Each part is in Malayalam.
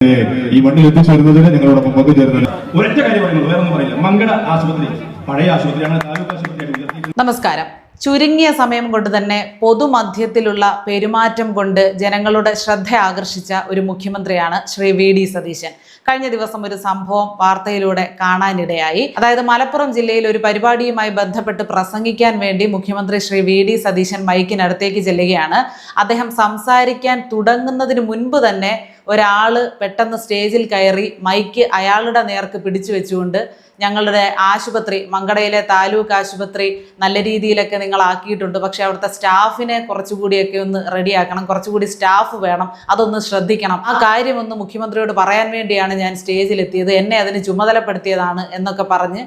ഈ മണ്ണിൽ എത്തിച്ചേരുന്നതിന് ഞങ്ങളോടൊപ്പം പങ്കുചേരുന്നത് ഒരൊറ്റ കാര്യം പറയുന്നത്, വേറെ ഒന്നും പറയില്ല. മങ്കട ആശുപത്രി പഴയ ആശുപത്രിയാണ്, താലൂക്ക് ആശുപത്രിയായിട്ട്. നമസ്കാരം. ചുരുങ്ങിയ സമയം കൊണ്ട് തന്നെ പൊതുമധ്യത്തിലുള്ള പെരുമാറ്റം കൊണ്ട് ജനങ്ങളുടെ ശ്രദ്ധ ആകർഷിച്ച ഒരു മുഖ്യമന്ത്രിയാണ് ശ്രീ VD സതീശൻ. കഴിഞ്ഞ ദിവസം ഒരു സംഭവം വാർത്തയിലൂടെ കാണാനിടയായി. അതായത് മലപ്പുറം ജില്ലയിൽ ഒരു പരിപാടിയുമായി ബന്ധപ്പെട്ട് പ്രസംഗിക്കാൻ വേണ്ടി മുഖ്യമന്ത്രി ശ്രീ VD സതീശൻ മൈക്കിനടുത്തേക്ക് ചെല്ലുകയാണ്. അദ്ദേഹം സംസാരിക്കാൻ തുടങ്ങുന്നതിന് മുൻപ് തന്നെ ഒരാള് പെട്ടെന്ന് സ്റ്റേജിൽ കയറി മൈക്ക് അയാളുടെ നേർക്ക് പിടിച്ചു വെച്ചുകൊണ്ട് ഞങ്ങളുടെ ആശുപത്രി, മങ്കടയിലെ താലൂക്ക് ആശുപത്രി നല്ല രീതിയിലൊക്കെ നിങ്ങൾ ആക്കിയിട്ടുണ്ട്, പക്ഷെ അവിടുത്തെ സ്റ്റാഫിനെ കുറച്ചുകൂടിയൊക്കെ ഒന്ന് റെഡിയാക്കണം, കുറച്ചുകൂടി സ്റ്റാഫ് വേണം, അതൊന്ന് ശ്രദ്ധിക്കണം, ആ കാര്യമൊന്ന് മുഖ്യമന്ത്രിയോട് പറയാൻ വേണ്ടിയാണ് ഞാൻ സ്റ്റേജിലെത്തിയത്, എന്നെ അതിന് ചുമതലപ്പെടുത്തിയതാണ് എന്നൊക്കെ പറഞ്ഞ്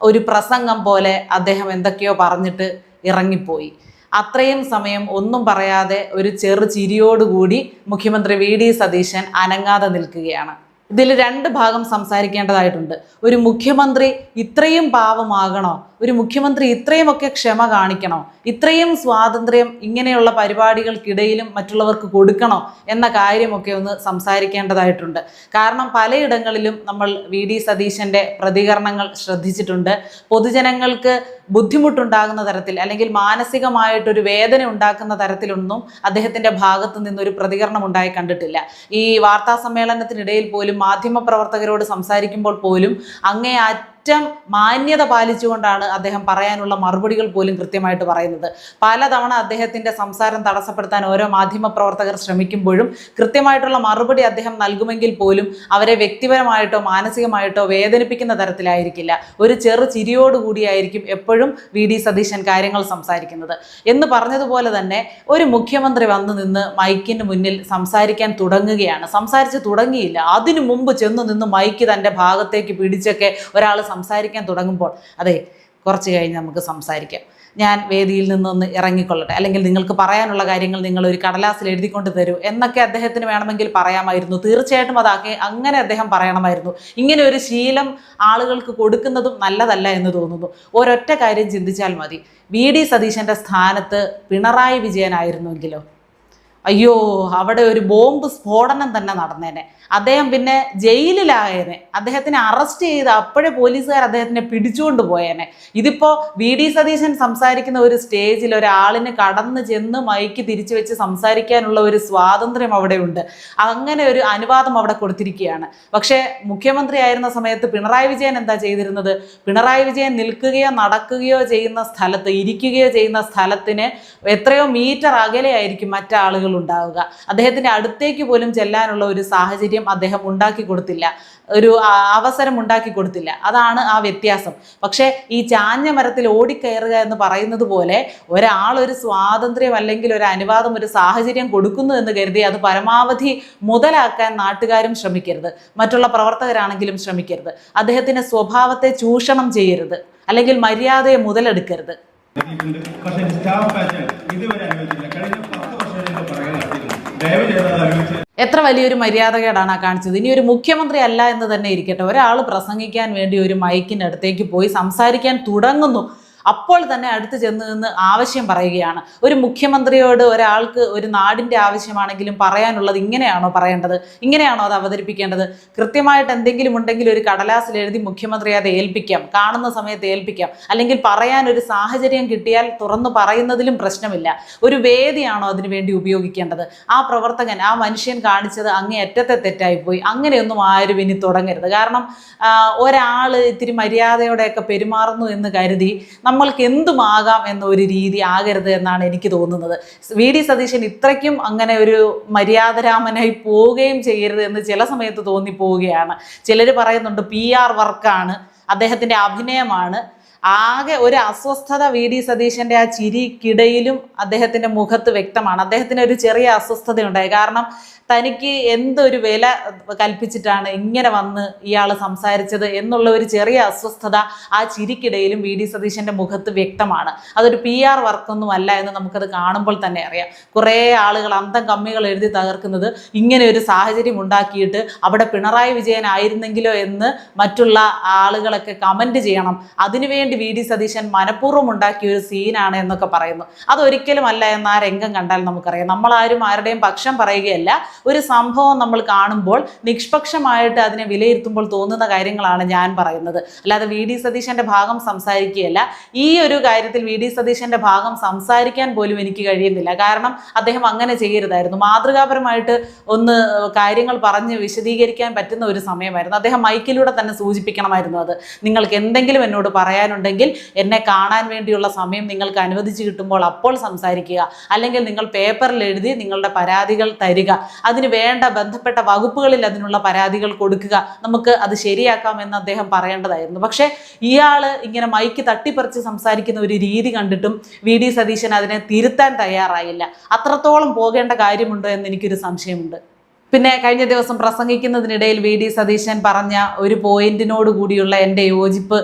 ഒരു പ്രസംഗം പോലെ അദ്ദേഹം എന്തൊക്കെയോ പറഞ്ഞിട്ട് ഇറങ്ങിപ്പോയി. അത്രയും സമയം ഒന്നും പറയാതെ ഒരു ചെറു ചിരിയോടുകൂടി മുഖ്യമന്ത്രി VD സതീശൻ അനങ്ങാതെ നിൽക്കുകയാണ്. ഇതിൽ രണ്ട് ഭാഗം സംസാരിക്കേണ്ടതായിട്ടുണ്ട്. ഒരു മുഖ്യമന്ത്രി ഇത്രയും പാവമാകണോ? ഒരു മുഖ്യമന്ത്രി ഇത്രയുമൊക്കെ ക്ഷമ കാണിക്കണോ? ഇത്രയും സ്വാതന്ത്ര്യം ഇങ്ങനെയുള്ള പരിപാടികൾക്കിടയിലും മറ്റുള്ളവർക്ക് കൊടുക്കണോ എന്ന കാര്യമൊക്കെ ഒന്ന് സംസാരിക്കേണ്ടതായിട്ടുണ്ട്. കാരണം പലയിടങ്ങളിലും നമ്മൾ VD സതീശൻ്റെ പ്രതികരണങ്ങൾ ശ്രദ്ധിച്ചിട്ടുണ്ട്. പൊതുജനങ്ങൾക്ക് ബുദ്ധിമുട്ടുണ്ടാകുന്ന തരത്തിൽ അല്ലെങ്കിൽ മാനസികമായിട്ടൊരു വേദന ഉണ്ടാക്കുന്ന തരത്തിലൊന്നും അദ്ദേഹത്തിൻ്റെ ഭാഗത്തു നിന്നൊരു പ്രതികരണം ഉണ്ടായി കണ്ടിട്ടില്ല. ഈ വാർത്താ സമ്മേളനത്തിനിടയിൽ പോലും മാധ്യമപ്രവർത്തകരോട് സംസാരിക്കുമ്പോൾ പോലും അങ്ങേയറ്റം മാന്യത പാലിച്ചുകൊണ്ടാണ് അദ്ദേഹം പറയാനുള്ള മറുപടികൾ പോലും കൃത്യമായിട്ട് പറയുന്നത്. പലതവണ അദ്ദേഹത്തിൻ്റെ സംസാരം തടസ്സപ്പെടുത്താൻ ഓരോ മാധ്യമപ്രവർത്തകർ ശ്രമിക്കുമ്പോഴും കൃത്യമായിട്ടുള്ള മറുപടി അദ്ദേഹം നൽകുമെങ്കിൽ പോലും അവരെ വ്യക്തിപരമായിട്ടോ മാനസികമായിട്ടോ വേദനിപ്പിക്കുന്ന തരത്തിലായിരിക്കില്ല. ഒരു ചെറു ചിരിയോടുകൂടിയായിരിക്കും എപ്പോഴും VD സതീശൻ കാര്യങ്ങൾ സംസാരിക്കുന്നത്. എന്ന് പറഞ്ഞതുപോലെ തന്നെ ഒരു മുഖ്യമന്ത്രി വന്നു നിന്ന് മൈക്കിന് മുന്നിൽ സംസാരിക്കാൻ തുടങ്ങുകയാണ്. സംസാരിച്ച് തുടങ്ങിയില്ല, അതിനു മുമ്പ് ചെന്ന് നിന്ന് മൈക്ക് തൻ്റെ ഭാഗത്തേക്ക് പിടിച്ചൊക്കെ ഒരാൾ സംസാരിക്കാൻ തുടങ്ങുമ്പോൾ, അതെ കുറച്ച് കഴിഞ്ഞ് നമുക്ക് സംസാരിക്കാം, ഞാൻ വേദിയിൽ നിന്നൊന്ന് ഇറങ്ങിക്കൊള്ളട്ടെ, അല്ലെങ്കിൽ നിങ്ങൾക്ക് പറയാനുള്ള കാര്യങ്ങൾ നിങ്ങൾ ഒരു കടലാസിൽ എഴുതിക്കൊണ്ട് തരൂ എന്നൊക്കെ അദ്ദേഹത്തിന് വേണമെങ്കിൽ പറയാമായിരുന്നു. തീർച്ചയായിട്ടും അങ്ങനെ അദ്ദേഹം പറയണമായിരുന്നു. ഇങ്ങനെ ഒരു ശീലം ആളുകൾക്ക് കൊടുക്കുന്നതും നല്ലതല്ല എന്ന് തോന്നുന്നു. ഒരൊറ്റ കാര്യം ചിന്തിച്ചാൽ മതി, VD സതീശൻ്റെ സ്ഥാനത്ത് പിണറായി വിജയനായിരുന്നുവെങ്കിലോ, അയ്യോ അവിടെ ഒരു ബോംബ് സ്ഫോടനം തന്നെ നടന്നേനെ, അദ്ദേഹം പിന്നെ ജയിലിലായേനെ, അദ്ദേഹത്തിനെ അറസ്റ്റ് ചെയ്ത് അപ്പോഴേ പോലീസുകാർ അദ്ദേഹത്തിനെ പിടിച്ചുകൊണ്ട് പോയേനെ. ഇതിപ്പോൾ VD സതീശൻ സംസാരിക്കുന്ന ഒരു സ്റ്റേജിൽ ഒരാളിന് കടന്നു ചെന്ന് മൈക്ക് തിരിച്ചു വെച്ച് സംസാരിക്കാനുള്ള ഒരു സ്വാതന്ത്ര്യം അവിടെയുണ്ട്. അങ്ങനെ ഒരു അനുവാദം അവിടെ കൊടുത്തിരിക്കുകയാണ്. പക്ഷേ മുഖ്യമന്ത്രി ആയിരുന്ന സമയത്ത് പിണറായി വിജയൻ എന്താ ചെയ്തിരുന്നത്? പിണറായി വിജയൻ നിൽക്കുകയോ നടക്കുകയോ ചെയ്യുന്ന സ്ഥലത്ത്, ഇരിക്കുകയോ ചെയ്യുന്ന സ്ഥലത്തിന് എത്രയോ മീറ്റർ അകലെയായിരിക്കും മറ്റാളുകൾ ഉണ്ടാവുക. അദ്ദേഹത്തിൻ്റെ അടുത്തേക്ക് പോലും ചെല്ലാനുള്ള ഒരു സാഹചര്യം അദ്ദേഹം ഉണ്ടാക്കി കൊടുത്തില്ല, ഒരു അവസരം ഉണ്ടാക്കി കൊടുത്തില്ല. അതാണ് ആ വ്യത്യാസം. പക്ഷേ ഈ ചാഞ്ഞ മരത്തിൽ ഓടിക്കയറുക എന്ന് പറയുന്നത് പോലെ ഒരാൾ ഒരു സ്വാതന്ത്ര്യം അല്ലെങ്കിൽ ഒരു അനുവാദം, ഒരു സാഹചര്യം കൊടുക്കുന്നു എന്ന് കരുതി അത് പരമാവധി മുതലാക്കാൻ നാട്ടുകാരും ശ്രമിക്കരുത്, മറ്റുള്ള പ്രവർത്തകരാണെങ്കിലും ശ്രമിക്കരുത്. അദ്ദേഹത്തിൻ്റെ സ്വഭാവത്തെ ചൂഷണം ചെയ്യരുത്, അല്ലെങ്കിൽ മര്യാദയെ മുതലെടുക്കരുത്. എത്ര വലിയൊരു മര്യാദകേടാണ് ആ കാണിച്ചത്. ഇനി ഒരു മുഖ്യമന്ത്രി അല്ല എന്ന് തന്നെ ഇരിക്കട്ടെ, ഒരാൾ പ്രസംഗിക്കാൻ വേണ്ടി ഒരു മൈക്കിനടുത്തേക്ക് പോയി സംസാരിക്കാൻ തുടങ്ങുന്നു, അപ്പോൾ തന്നെ അടുത്ത് ചെന്ന് നിന്ന് ആവശ്യം പറയുകയാണ്. ഒരു മുഖ്യമന്ത്രിയോട് ഒരാൾക്ക് ഒരു നാടിൻ്റെ ആവശ്യമാണെങ്കിലും പറയാനുള്ളത് ഇങ്ങനെയാണോ പറയേണ്ടത്? ഇങ്ങനെയാണോ അത് അവതരിപ്പിക്കേണ്ടത്? കൃത്യമായിട്ട് എന്തെങ്കിലും ഉണ്ടെങ്കിൽ ഒരു കടലാസിൽ എഴുതി മുഖ്യമന്ത്രി അത് ഏൽപ്പിക്കാം, കാണുന്ന സമയത്ത് ഏൽപ്പിക്കാം, അല്ലെങ്കിൽ പറയാൻ ഒരു സാഹചര്യം കിട്ടിയാൽ തുറന്നു പറയുന്നതിലും പ്രശ്നമില്ല. ഒരു വേദിയാണോ അതിനു വേണ്ടി ഉപയോഗിക്കേണ്ടത്? ആ പ്രവർത്തകൻ, ആ മനുഷ്യൻ കാണിച്ചത് അങ്ങേയറ്റത്തെ തെറ്റായിപ്പോയി. അങ്ങനെയൊന്നും ആരും ഇനി തുടങ്ങരുത്. കാരണം ഒരാൾ ഇത്തിരി മര്യാദയോടെയൊക്കെ പെരുമാറുന്നു എന്ന് കരുതി നമ്മൾക്ക് എന്തുമാകാം എന്നൊരു രീതി ആകരുത് എന്നാണ് എനിക്ക് തോന്നുന്നത്. VD സതീശൻ ഇത്രയ്ക്കും അങ്ങനെ ഒരു മര്യാദരാമനായി പോവുകയും ചെയ്യരുത് എന്ന് ചില സമയത്ത് തോന്നിപ്പോവുകയാണ്. ചിലർ പറയുന്നുണ്ട് PR വർക്കാണ്, അദ്ദേഹത്തിൻ്റെ അഭിനയമാണ്. ആകെ ഒരു അസ്വസ്ഥത VD സതീശൻ്റെ ആ ചിരിക്കിടയിലും അദ്ദേഹത്തിൻ്റെ മുഖത്ത് വ്യക്തമാണ്. അദ്ദേഹത്തിന് ഒരു ചെറിയ അസ്വസ്ഥതയുണ്ടായി. കാരണം തനിക്ക് എന്തൊരു വില കൽപ്പിച്ചിട്ടാണ് ഇങ്ങനെ വന്ന് ഇയാൾ സംസാരിച്ചത് എന്നുള്ള ഒരു ചെറിയ അസ്വസ്ഥത ആ ചിരിക്കിടയിലും VD സതീശൻ്റെ മുഖത്ത് വ്യക്തമാണ്. അതൊരു PR വർക്കൊന്നും അല്ല എന്ന് നമുക്കത് കാണുമ്പോൾ തന്നെ അറിയാം. കുറേ ആളുകൾ അന്തം കമ്മികൾ എഴുതി തകർക്കുന്നത് ഇങ്ങനെ ഒരു സാഹചര്യം ഉണ്ടാക്കിയിട്ട് അവിടെ പിണറായി വിജയൻ ആയിരുന്നെങ്കിലോ എന്ന് മറ്റുള്ള ആളുകളൊക്കെ കമൻറ്റ് ചെയ്യണം, അതിനുവേണ്ടി VD സതീശൻ മനഃപൂർവ്വം ഉണ്ടാക്കിയ ഒരു സീനാണ് എന്നൊക്കെ പറയുന്നു. അതൊരിക്കലും അല്ല എന്ന് ആ രംഗം കണ്ടാൽ നമുക്കറിയാം. നമ്മളാരും ആരുടെയും പക്ഷം പറയുകയല്ല. ഒരു സംഭവം നമ്മൾ കാണുമ്പോൾ നിഷ്പക്ഷമായിട്ട് അതിനെ വിലയിരുത്തുമ്പോൾ തോന്നുന്ന കാര്യങ്ങളാണ് ഞാൻ പറയുന്നത്. അല്ലാതെ വി ഡി സതീശന്റെ ഭാഗം സംസാരിക്കുകയല്ല. ഈ ഒരു കാര്യത്തിൽ വി ഡി സതീശന്റെ ഭാഗം സംസാരിക്കാൻ പോലും എനിക്ക് കഴിയുന്നില്ല. കാരണം അദ്ദേഹം അങ്ങനെ ചെയ്യരുതായിരുന്നു. മാതൃകാപരമായിട്ട് ഒന്ന് കാര്യങ്ങൾ പറഞ്ഞ് വിശദീകരിക്കാൻ പറ്റുന്ന ഒരു സമയമായിരുന്നു. അദ്ദേഹം മൈക്കിലൂടെ തന്നെ സൂചിപ്പിക്കണമായിരുന്നു അത്. നിങ്ങൾക്ക് എന്തെങ്കിലും എന്നോട് പറയാനുണ്ടെങ്കിൽ എന്നെ കാണാൻ വേണ്ടിയുള്ള സമയം നിങ്ങൾക്ക് അനുവദിച്ച് കിട്ടുമ്പോൾ അപ്പോൾ സംസാരിക്കുക, അല്ലെങ്കിൽ നിങ്ങൾ പേപ്പറിൽ എഴുതി നിങ്ങളുടെ പരാതികൾ തരിക, അതിന് വേണ്ട ബന്ധപ്പെട്ട വകുപ്പുകളിൽ അതിനുള്ള പരാതികൾ കൊടുക്കുക, നമുക്ക് അത് ശരിയാക്കാമെന്ന് അദ്ദേഹം പറയേണ്ടതായിരുന്നു. പക്ഷേ ഇയാൾ ഇങ്ങനെ മൈക്ക് തട്ടിപ്പറിച്ച് സംസാരിക്കുന്ന ഒരു രീതി കണ്ടിട്ടും വി ഡി സതീശൻ അതിനെ തിരുത്താൻ തയ്യാറായില്ല. അത്രത്തോളം പോകേണ്ട കാര്യമുണ്ടോ എന്ന് എനിക്കൊരു സംശയമുണ്ട്. പിന്നെ കഴിഞ്ഞ ദിവസം പ്രസംഗിക്കുന്നതിനിടയിൽ വി ഡി സതീശൻ പറഞ്ഞ ഒരു പോയിന്റിനോട് കൂടിയുള്ള എൻ്റെ യോജിപ്പ്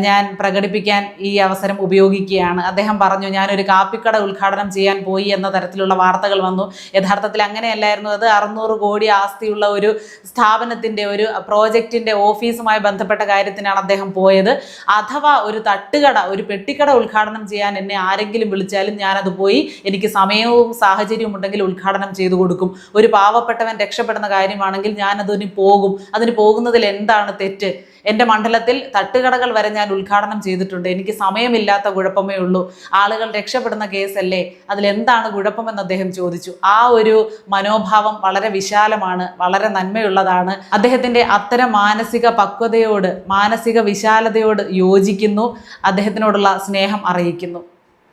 ഞാൻ പ്രകടിപ്പിക്കാൻ ഈ അവസരം ഉപയോഗിക്കുകയാണ്. അദ്ദേഹം പറഞ്ഞു, ഞാനൊരു കാപ്പിക്കട ഉദ്ഘാടനം ചെയ്യാൻ പോയി എന്ന തരത്തിലുള്ള വാർത്തകൾ വന്നു. യഥാർത്ഥത്തിൽ അങ്ങനെയല്ലായിരുന്നു. അത് 600 കോടി ആസ്തിയുള്ള ഒരു സ്ഥാപനത്തിൻ്റെ ഒരു പ്രോജക്റ്റിൻ്റെ ഓഫീസുമായി ബന്ധപ്പെട്ട കാര്യത്തിനാണ് അദ്ദേഹം പോയത്. അഥവാ ഒരു തട്ടുകട, ഒരു പെട്ടിക്കട ഉദ്ഘാടനം ചെയ്യാൻ എന്നെ ആരെങ്കിലും വിളിച്ചാലും ഞാനത് പോയി, എനിക്ക് സമയവും സാഹചര്യവും ഉണ്ടെങ്കിൽ ഉദ്ഘാടനം ചെയ്തു കൊടുക്കും. ഒരു പാവപ്പെട്ടവൻ രക്ഷപ്പെടുന്ന കാര്യമാണെങ്കിൽ ഞാൻ അതിന് പോകും. അതിന് പോകുന്നതിൽ എന്താണ് തെറ്റ്? എൻ്റെ മണ്ഡലത്തിൽ തട്ടുകടകൾ വരെ ഞാൻ ഉദ്ഘാടനം ചെയ്തിട്ടുണ്ട്. എനിക്ക് സമയമില്ലാത്ത കുഴപ്പമേ ഉള്ളൂ. ആളുകൾ രക്ഷപ്പെടുന്ന കേസല്ലേ, അതിലെന്താണ് കുഴപ്പമെന്ന് അദ്ദേഹം ചോദിച്ചു. ആ ഒരു മനോഭാവം വളരെ വിശാലമാണ്, വളരെ നന്മയുള്ളതാണ്. അദ്ദേഹത്തിൻ്റെ അത്തരം മാനസിക പക്വതയോട്, മാനസിക വിശാലതയോട് യോജിക്കുന്നു, അദ്ദേഹത്തിനോടുള്ള സ്നേഹം അറിയിക്കുന്നു.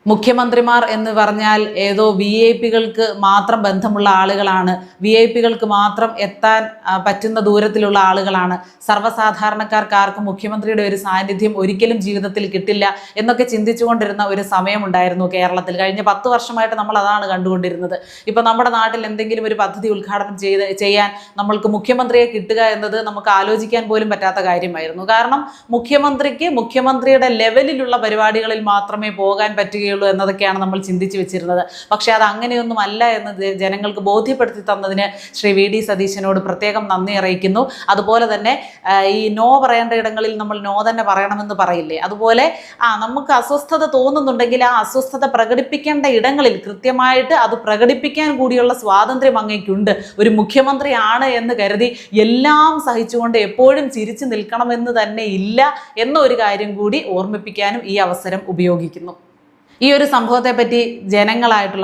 മുഖ്യമന്ത്രിമാർ എന്ന് പറഞ്ഞാൽ ഏതോ VIP-കൾക്ക് മാത്രം ബന്ധമുള്ള ആളുകളാണ്, VIP-കൾക്ക് മാത്രം എത്താൻ പറ്റുന്ന ദൂരത്തിലുള്ള ആളുകളാണ്. സർവ്വസാധാരണക്കാർക്ക് ആർക്കും മുഖ്യമന്ത്രിയുടെ ഒരു സാന്നിധ്യം ഒരിക്കലും ജീവിതത്തിൽ കിട്ടില്ല എന്നൊക്കെ ചിന്തിച്ചുകൊണ്ടിരുന്ന ഒരു സമയമുണ്ടായിരുന്നു കേരളത്തിൽ. കഴിഞ്ഞ 10 വർഷമായിട്ട് നമ്മൾ അതാണ് കണ്ടുകൊണ്ടിരുന്നത്. ഇപ്പം നമ്മുടെ നാട്ടിൽ എന്തെങ്കിലും ഒരു പദ്ധതി ഉദ്ഘാടനം ചെയ്യാൻ നമ്മൾക്ക് മുഖ്യമന്ത്രിയെ കിട്ടുക എന്നത് നമുക്ക് ആലോചിക്കാൻ പോലും പറ്റാത്ത കാര്യമായിരുന്നു. കാരണം മുഖ്യമന്ത്രിക്ക് മുഖ്യമന്ത്രിയുടെ ലെവലിലുള്ള പരിപാടികളിൽ മാത്രമേ പോകാൻ പറ്റുകയുള്ളൂ എന്നതൊക്കെയാണ് നമ്മൾ ചിന്തിച്ചു വെച്ചിരുന്നത്. പക്ഷേ അത് അങ്ങനെയൊന്നും അല്ല എന്ന് ജനങ്ങൾക്ക് ബോധ്യപ്പെടുത്തി തന്നതിന് ശ്രീ വി ഡി സതീശനോട് പ്രത്യേകം നന്ദി അറിയിക്കുന്നു. അതുപോലെ തന്നെ ഈ നോ പറയേണ്ട ഇടങ്ങളിൽ നമ്മൾ നോ തന്നെ പറയണമെന്ന് പറയില്ലേ, അതുപോലെ നമുക്ക് അസ്വസ്ഥത തോന്നുന്നുണ്ടെങ്കിൽ ആ അസ്വസ്ഥത പ്രകടിപ്പിക്കേണ്ട ഇടങ്ങളിൽ കൃത്യമായിട്ട് അത് പ്രകടിപ്പിക്കാൻ കൂടിയുള്ള സ്വാതന്ത്ര്യം അങ്ങേക്കുണ്ട്. ഒരു മുഖ്യമന്ത്രിയാണ് എന്ന് കരുതി എല്ലാം സഹിച്ചുകൊണ്ട് എപ്പോഴും ചിരിച്ചു നിൽക്കണമെന്ന് തന്നെ ഇല്ല എന്ന ഒരു കാര്യം കൂടി ഓർമ്മിപ്പിക്കാനും ഈ അവസരം ഉപയോഗിക്കുന്നു. ഈ ഒരു സംഭവത്തെ പറ്റി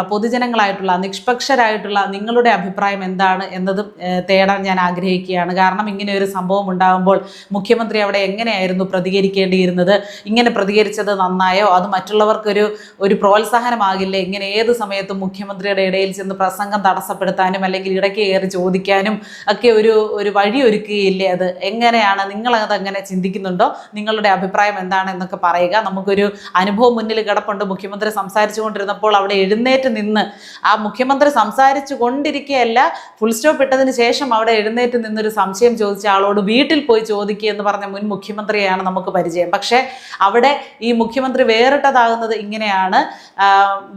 പൊതുജനങ്ങളായിട്ടുള്ള നിഷ്പക്ഷരായിട്ടുള്ള നിങ്ങളുടെ അഭിപ്രായം എന്താണ് എന്നതും തേടാൻ ഞാൻ ആഗ്രഹിക്കുകയാണ്. കാരണം ഇങ്ങനെ ഒരു സംഭവം ഉണ്ടാകുമ്പോൾ മുഖ്യമന്ത്രി അവിടെ എങ്ങനെയായിരുന്നു പ്രതികരിക്കേണ്ടിയിരുന്നത്? ഇങ്ങനെ പ്രതികരിച്ചത് നന്നായോ? അത് മറ്റുള്ളവർക്കൊരു പ്രോത്സാഹനമാകില്ലേ? ഇങ്ങനെ ഏത് സമയത്തും മുഖ്യമന്ത്രിയുടെ ഇടയിൽ ചെന്ന് പ്രസംഗം തടസ്സപ്പെടുത്താനും അല്ലെങ്കിൽ ഇടയ്ക്ക് കയറി ചോദിക്കാനും ഒക്കെ ഒരു വഴിയൊരുക്കുകയില്ലേ? അത് എങ്ങനെയാണ്? നിങ്ങളത് എങ്ങനെ ചിന്തിക്കുന്നുണ്ടോ? നിങ്ങളുടെ അഭിപ്രായം എന്താണ് എന്നൊക്കെ പറയുക. നമുക്കൊരു അനുഭവം മുന്നിൽ കിടപ്പുണ്ട്. മുഖ്യമന്ത്രി സംസാരിച്ചു കൊണ്ടിരുന്നപ്പോൾ അവിടെ എഴുന്നേറ്റ് നിന്ന്, ആ മുഖ്യമന്ത്രി സംസാരിച്ചു കൊണ്ടിരിക്കുകയല്ല, ഫുൾ സ്റ്റോപ്പ് ഇട്ടതിന് ശേഷം അവിടെ എഴുന്നേറ്റ് നിന്നൊരു സംശയം ചോദിച്ച ആളോട് വീട്ടിൽ പോയി ചോദിക്കുക എന്ന് പറഞ്ഞ മുൻ മുഖ്യമന്ത്രിയാണ് നമുക്ക് പരിചയം. പക്ഷേ അവിടെ ഈ മുഖ്യമന്ത്രി വേറിട്ടതാകുന്നത് ഇങ്ങനെയാണ്,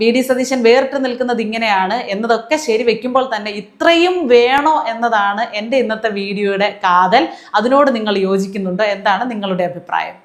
വി ഡി സതീശൻ വേറിട്ട് നിൽക്കുന്നത് ഇങ്ങനെയാണ് എന്നതൊക്കെ ശരി വെക്കുമ്പോൾ തന്നെ ഇത്രയും വേണോ എന്നതാണ് എൻ്റെ ഇന്നത്തെ വീഡിയോയുടെ കാതൽ. അതിനോട് നിങ്ങൾ യോജിക്കുന്നുണ്ടോ? എന്താണ് നിങ്ങളുടെ അഭിപ്രായം?